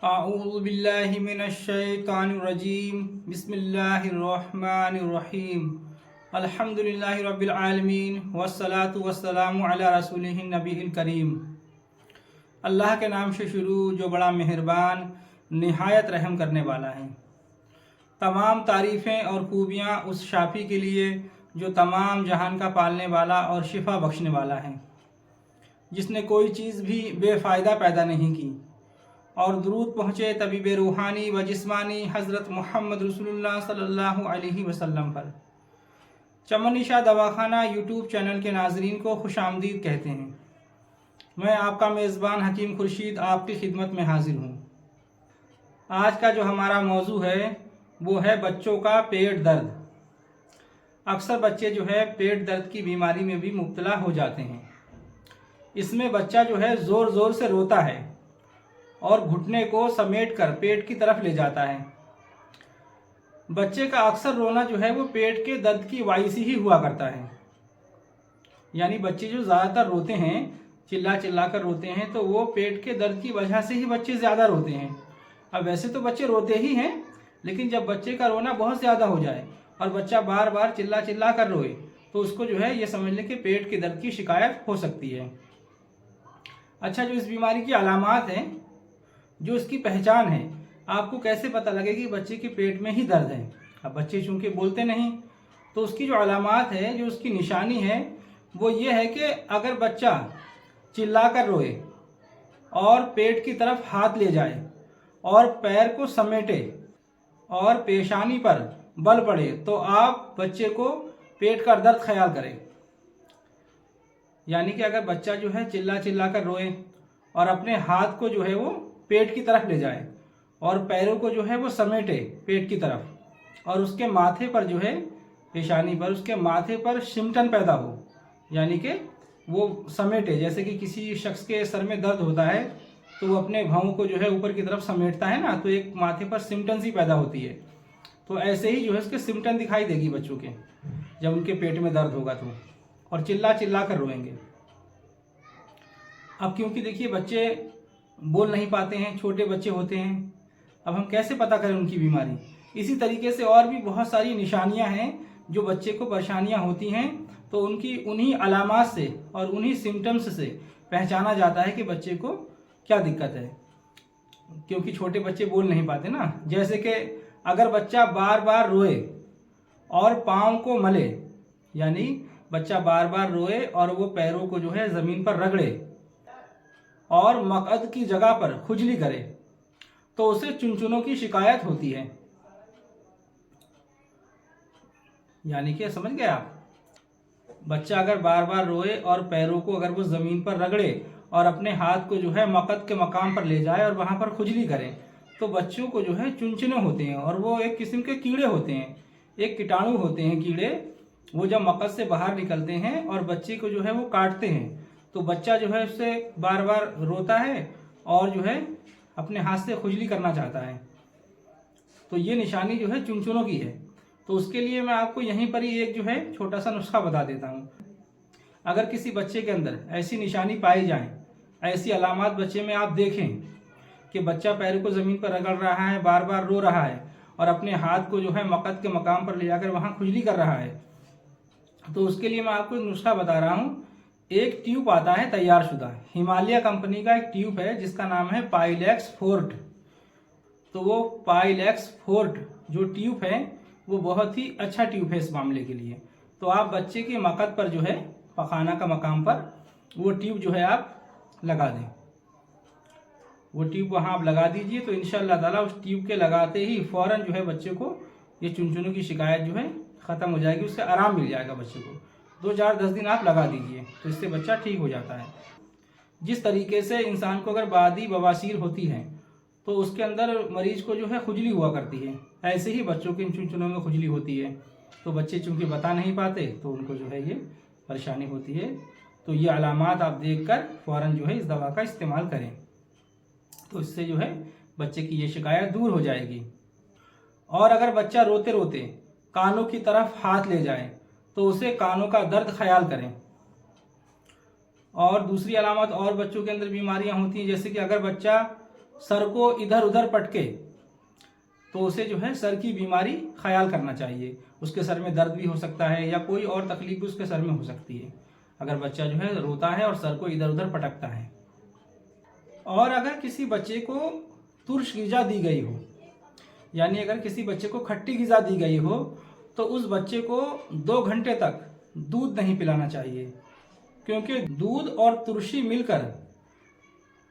अऊज़ु बिल्लाहि मिनश्शैतानिर्रजीम बिस्मिल्लाहिर्रहमानिर्रहीम अल्हम्दुलिल्लाहि रब्बिल आलमीन वस्सलातु वस्सलामु अला रसूलिहिन नबीहिल करीम। अल्लाह के नाम से शुरू जो बड़ा मेहरबान निहायत रहम करने वाला है। तमाम तारीफ़ें और खूबियाँ उस शाफ़ी के लिए जो तमाम जहान का पालने वाला और शिफा बख्शने वाला है, जिसने कोई चीज़ भी बेफ़ायदा पैदा नहीं की। और दुरूद पहुँचे तबीब रूहानी व जिस्मानी हज़रत मोहम्मद रसूलुल्लाह सल्लल्लाहु अलैहि वसल्लम पर। चमन निशा दवाखाना यूट्यूब चैनल के नाजरीन को खुशामदीद कहते हैं। मैं आपका मेज़बान हकीम खुर्शीद आपकी खिदमत में हाजिर हूँ। आज का जो हमारा मौजू है वो है बच्चों का पेट दर्द। अक्सर बच्चे जो है पेट दर्द की बीमारी में भी मुब्तला हो जाते हैं। इसमें बच्चा जो है ज़ोर ज़ोर से रोता है और घुटने को समेट कर पेट की तरफ ले जाता है। बच्चे का अक्सर रोना जो है वो पेट के दर्द की वजह से ही हुआ करता है। यानी बच्चे जो ज़्यादातर रोते हैं, चिल्ला चिल्ला कर रोते हैं, तो वो पेट के दर्द की वजह से ही बच्चे ज़्यादा रोते हैं। अब वैसे तो बच्चे रोते ही हैं, लेकिन जब बच्चे का रोना बहुत ज़्यादा हो जाए और बच्चा बार बार चिल्ला चिल्ला कर रोए तो उसको जो है ये समझ लें कि पेट के दर्द की शिकायत हो सकती है। अच्छा, जो इस बीमारी की अलामात हैं, जो इसकी पहचान है, आपको कैसे पता लगेगी कि बच्चे के पेट में ही दर्द है। अब बच्चे चूंकि बोलते नहीं, तो उसकी जो अलामात है, जो उसकी निशानी है, वो ये है कि अगर बच्चा चिल्ला कर रोए और पेट की तरफ हाथ ले जाए और पैर को समेटे और पेशानी पर बल पड़े, तो आप बच्चे को पेट का दर्द ख्याल करें। यानी कि अगर बच्चा जो है चिल्ला चिल्ला कर रोए और अपने हाथ को जो है वो पेट की तरफ ले जाए और पैरों को जो है वो समेटे पेट की तरफ, और उसके माथे पर जो है पेशानी पर उसके माथे पर सिम्टन पैदा हो, यानी कि वो समेटे। जैसे कि किसी शख्स के सर में दर्द होता है तो वो अपने भौं को जो है ऊपर की तरफ समेटता है ना, तो एक माथे पर सिम्टन सी पैदा होती है। तो ऐसे ही जो है उसके सिम्टन दिखाई देगी बच्चों के जब उनके पेट में दर्द होगा तो, और चिल्ला चिल्ला कर रोएंगे। अब क्योंकि देखिए बच्चे बोल नहीं पाते हैं, छोटे बच्चे होते हैं, अब हम कैसे पता करें उनकी बीमारी। इसी तरीके से और भी बहुत सारी निशानियां हैं जो बच्चे को परेशानियां होती हैं, तो उनकी उन्हीं अलामात से और उन्हीं सिम्टम्स से पहचाना जाता है कि बच्चे को क्या दिक्कत है। क्योंकि छोटे बच्चे बोल नहीं पाते ना। जैसे कि अगर बच्चा बार बार रोए और पाँव को मले, यानी बच्चा बार बार रोए और वो पैरों को जो है ज़मीन पर रगड़े और मकअद की जगह पर खुजली करे, तो उसे चुनचुनों की शिकायत होती है। यानी कि समझ गए आप, बच्चा अगर बार बार रोए और पैरों को अगर वो ज़मीन पर रगड़े और अपने हाथ को जो है मकअद के मकाम पर ले जाए और वहाँ पर खुजली करे, तो बच्चों को जो है चुनचुने होते हैं। और वो एक किस्म के कीड़े होते हैं, एक कीटाणु होते हैं कीड़े, वो जब मकअद से बाहर निकलते हैं और बच्चे को जो है वो काटते हैं, तो बच्चा जो है उससे बार बार रोता है और जो है अपने हाथ से खुजली करना चाहता है। तो ये निशानी जो है चुनचुनों की है। तो उसके लिए मैं आपको यहीं पर ही एक जो है छोटा सा नुस्खा बता देता हूँ। अगर किसी बच्चे के अंदर ऐसी निशानी पाई जाए, ऐसी अलामात बच्चे में आप देखें कि बच्चा पैर को ज़मीन पर रगड़ रहा है, बार बार रो रहा है और अपने हाथ को जो है मकअद के मकाम पर ले जाकर वहाँ खुजली कर रहा है, तो उसके लिए मैं आपको नुस्खा बता रहा हूँ। एक ट्यूब आता है तैयार शुदा, हिमालय कंपनी का एक ट्यूब है जिसका नाम है पाइलेक्स फोर्ट। तो वो पाइलेक्स फोर्ट जो ट्यूब है वो बहुत ही अच्छा ट्यूब है इस मामले के लिए। तो आप बच्चे के मकअद पर जो है पखाना का मकाम पर वो ट्यूब जो है आप लगा दें। वो ट्यूब वहाँ आप लगा दीजिए, तो इंशाअल्लाह ताला उस ट्यूब के लगाते ही फ़ौरन जो है बच्चे को ये चुनचुनों की शिकायत जो है ख़त्म हो जाएगी, उससे आराम मिल जाएगा बच्चे को। 2-4-10 दिन आप लगा दीजिए, तो इससे बच्चा ठीक हो जाता है। जिस तरीके से इंसान को अगर बादी बवासीर होती है तो उसके अंदर मरीज को जो है खुजली हुआ करती है, ऐसे ही बच्चों के इन चुनचुनों में खुजली होती है। तो बच्चे चूँकि बता नहीं पाते तो उनको जो है ये परेशानी होती है। तो ये अलामात आप देखकर फ़ौरन जो है इस दवा का इस्तेमाल करें, तो इससे जो है बच्चे की ये शिकायत दूर हो जाएगी। और अगर बच्चा रोते रोते कानों की तरफ हाथ ले जाए तो उसे कानों का दर्द ख्याल करें। और दूसरी अलामत और बच्चों के अंदर बीमारियां होती हैं, जैसे कि अगर बच्चा सर को इधर उधर पटके तो उसे जो है सर की बीमारी ख्याल करना चाहिए। उसके सर में दर्द भी हो सकता है या कोई और तकलीफ भी उसके सर में हो सकती है अगर बच्चा जो है रोता है और सर को इधर उधर पटकता है। और अगर किसी बच्चे को तुर्श ग़िज़ा दी गई हो, यानी अगर किसी बच्चे को खट्टी ग़िज़ा दी गई हो, तो उस बच्चे को 2 घंटे तक दूध नहीं पिलाना चाहिए, क्योंकि दूध और तुरशी मिलकर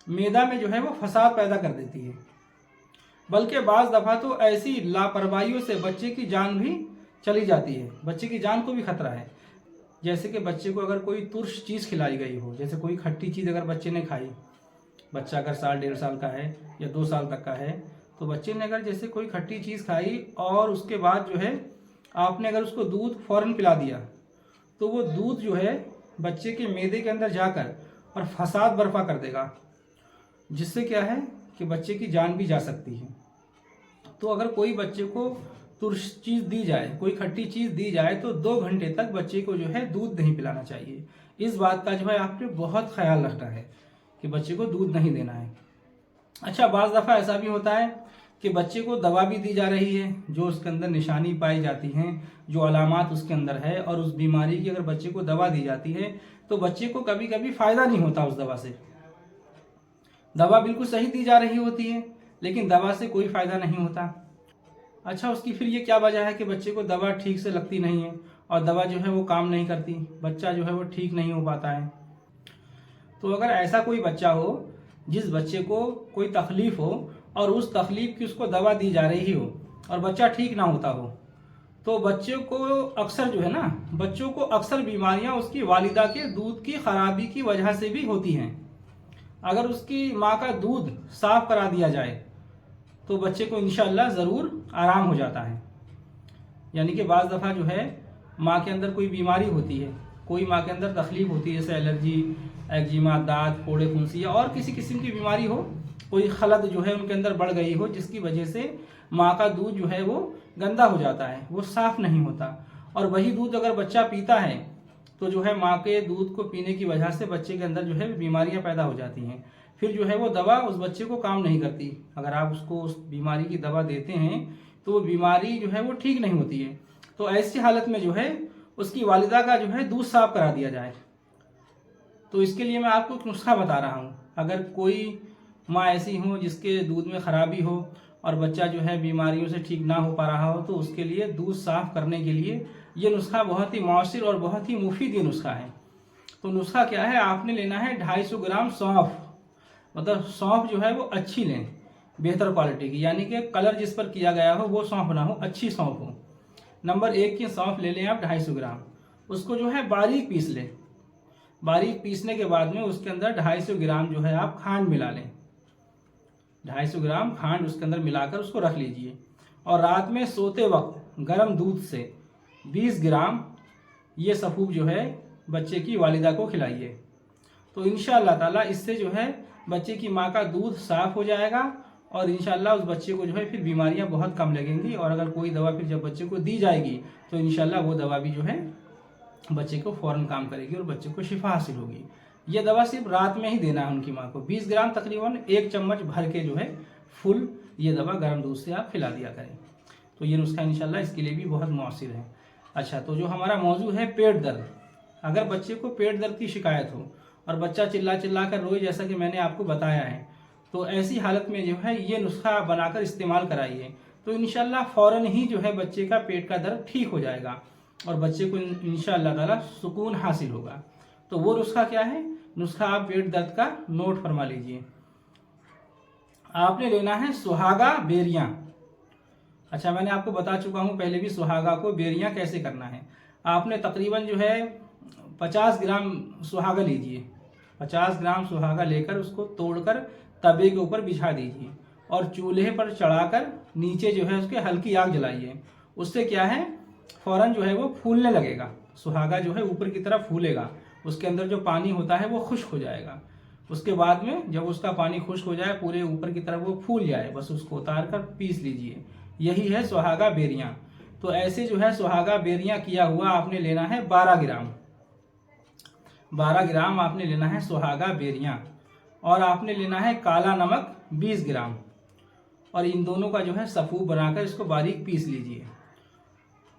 मैदा में जो है वो फसाद पैदा कर देती है। बल्कि बाज़ दफ़ा तो ऐसी लापरवाहियों से बच्चे की जान भी चली जाती है, बच्चे की जान को भी खतरा है। जैसे कि बच्चे को अगर कोई तुर्श चीज़ खिलाई गई हो, जैसे कोई खट्टी चीज़ अगर बच्चे ने खाई, बच्चा अगर 1.5 साल का है या 2 साल तक का है, तो बच्चे ने अगर जैसे कोई खट्टी चीज़ खाई और उसके बाद जो है आपने अगर उसको दूध फ़ौरन पिला दिया, तो वो दूध जो है बच्चे के मैदे के अंदर जाकर और फसाद बर्पा कर देगा, जिससे क्या है कि बच्चे की जान भी जा सकती है। तो अगर कोई बच्चे को तुर्श चीज़ दी जाए, कोई खट्टी चीज़ दी जाए, तो 2 घंटे तक बच्चे को जो है दूध नहीं पिलाना चाहिए। इस बात का जो है आपने बहुत ख्याल रखना है कि बच्चे को दूध नहीं देना है। अच्छा, बाज़ दफ़ा ऐसा भी होता है कि बच्चे को दवा भी दी जा रही है, जो उसके अंदर निशानी पाई जाती हैं, जो अलामात उसके अंदर है, और उस बीमारी की अगर बच्चे को दवा दी जाती है तो बच्चे को कभी कभी फ़ायदा नहीं होता उस दवा से। दवा बिल्कुल सही दी जा रही होती है लेकिन दवा से कोई फ़ायदा नहीं होता। अच्छा, उसकी फिर ये क्या वजह है कि बच्चे को दवा ठीक से लगती नहीं है और दवा जो है वो काम नहीं करती, बच्चा जो है वो ठीक नहीं हो पाता है। तो अगर ऐसा कोई बच्चा हो जिस बच्चे को कोई तकलीफ़ हो और उस तकलीफ़ की उसको दवा दी जा रही हो और बच्चा ठीक ना होता हो, तो बच्चे को अक्सर जो है ना, बच्चों को अक्सर बीमारियां उसकी वालिदा के दूध की ख़राबी की वजह से भी होती हैं। अगर उसकी माँ का दूध साफ़ करा दिया जाए तो बच्चे को इंशाअल्लाह ज़रूर आराम हो जाता है। यानी कि बाज़ दफ़ा जो है माँ के अंदर कोई बीमारी होती है, कोई माँ के अंदर तकलीफ़ होती है, जैसे एलर्जी, एक्जिमा, दाँत, फोड़े, फुंसी या और किसी किस्म की बीमारी हो, कोई खलत जो है उनके अंदर बढ़ गई हो, जिसकी वजह से माँ का दूध जो है वो गंदा हो जाता है, वो साफ़ नहीं होता। और वही दूध अगर बच्चा पीता है तो जो है माँ के दूध को पीने की वजह से बच्चे के अंदर जो है बीमारियाँ पैदा हो जाती हैं। फिर जो है वो दवा उस बच्चे को काम नहीं करती। अगर आप उसको उस बीमारी की दवा देते हैं तो वो बीमारी जो है वो ठीक नहीं होती है। तो ऐसी हालत में जो है उसकी वालिदा का जो है दूध साफ करा दिया जाए। तो इसके लिए मैं आपको एक नुस्खा बता रहा हूँ। अगर कोई माँ ऐसी हो जिसके दूध में ख़राबी हो और बच्चा जो है बीमारियों से ठीक ना हो पा रहा हो, तो उसके लिए दूध साफ़ करने के लिए ये नुस्खा बहुत ही मौसर और बहुत ही मुफीद ये नुस्खा है। तो नुस्खा क्या है, आपने लेना है 250 ग्राम सौंफ। मतलब सौंफ जो है वो अच्छी लें, बेहतर क्वालिटी की, यानी कि कलर जिस पर किया गया हो वो सौंफ ना हो, अच्छी सौंफ हो। नंबर 1 की सौंफ ले लें आप 250 ग्राम। उसको जो है बारीक पीस लें। बारीक पीसने के बाद में उसके अंदर 250 ग्राम जो है आप खांड मिला लें। 250 ग्राम खांड उसके अंदर मिलाकर उसको रख लीजिए। और रात में सोते वक्त गर्म दूध से 20 ग्राम ये सफूफ जो है बच्चे की वालिदा को खिलाइए। तो इंशाअल्लाह ताला इससे जो है बच्चे की माँ का दूध साफ़ हो जाएगा और इंशाअल्लाह उस बच्चे को जो है फिर बीमारियाँ बहुत कम लगेंगी। और अगर कोई दवा फिर जब बच्चे को दी जाएगी तो इंशाअल्लाह वो दवा भी जो है बच्चे को फ़ौरन काम करेगी और बच्चे को शिफा हासिल होगी। ये दवा सिर्फ रात में ही देना है उनकी माँ को। 20 ग्राम तकरीबन 1 चम्मच भर के जो है फुल ये दवा गर्म दूध से आप खिला दिया करें। तो ये नुस्खा इंशाल्लाह इसके लिए भी बहुत मौसर है। अच्छा, तो जो हमारा मौजू है पेट दर्द। अगर बच्चे को पेट दर्द की शिकायत हो और बच्चा चिल्ला चिल्ला कर रोए, जैसा कि मैंने आपको बताया है, तो ऐसी हालत में जो है ये नुस्खा बनाकर इस्तेमाल कराइए। तो इंशाल्लाह फ़ौरन ही जो है बच्चे का पेट का दर्द ठीक हो जाएगा और बच्चे को इंशाअल्लाह ताला सुकून हासिल होगा। तो वो नुस्खा क्या है, नुस्खा आप पेट दर्द का नोट फरमा लीजिए। आपने लेना है सुहागा बेरियां। अच्छा, मैंने आपको बता चुका हूँ पहले भी सुहागा को बेरियां कैसे करना है। आपने तकरीबन जो है 50 ग्राम सुहागा लीजिए। 50 ग्राम सुहागा लेकर उसको तोड़कर तवे के ऊपर बिछा दीजिए और चूल्हे पर चढ़ाकर नीचे जो है उसके हल्की आग जलाइए। उससे क्या है फ़ौरन जो है वो फूलने लगेगा। सुहागा जो है ऊपर की तरफ फूलेगा, उसके अंदर जो पानी होता है वो खुश्क हो जाएगा। उसके बाद में जब उसका पानी खुश्क हो जाए, पूरे ऊपर की तरफ वो फूल जाए, बस उसको उतार कर पीस लीजिए। यही है सुहागा बेरियां। तो ऐसे जो है सुहागा बेरियां किया हुआ आपने लेना है 12 ग्राम। 12 ग्राम आपने लेना है सुहागा बेरियां। और आपने लेना है काला नमक 20 ग्राम, और इन दोनों का जो है सफ़ूफ बनाकर इसको बारीक पीस लीजिए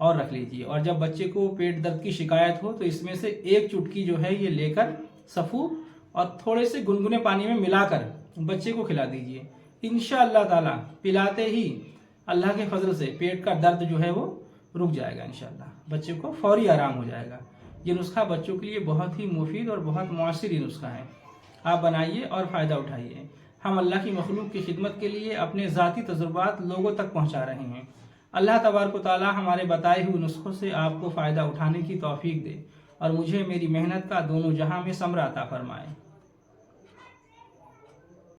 और रख लीजिए। और जब बच्चे को पेट दर्द की शिकायत हो तो इसमें से 1 चुटकी जो है ये लेकर सफ़ूफ और थोड़े से गुनगुने पानी में मिलाकर बच्चे को खिला दीजिए। इंशाअल्लाह ताला पिलाते ही अल्लाह के फजल से पेट का दर्द जो है वो रुक जाएगा। इंशाअल्लाह बच्चे को फौरी आराम हो जाएगा। ये नुस्खा बच्चों के लिए बहुत ही मुफीद और बहुत मुआसिर नुस्खा है। आप बनाइए और फ़ायदा उठाइए। हम अल्लाह की मखलूक की खिदमत के लिए अपने ज़ाती तजुर्बात लोगों तक पहुँचा रहे हैं। अल्लाह तबारक व तआला हमारे बताए हुए नुस्खों से आपको फ़ायदा उठाने की तौफीक दे और मुझे मेरी मेहनत का दोनों जहां में समरा अता फरमाए।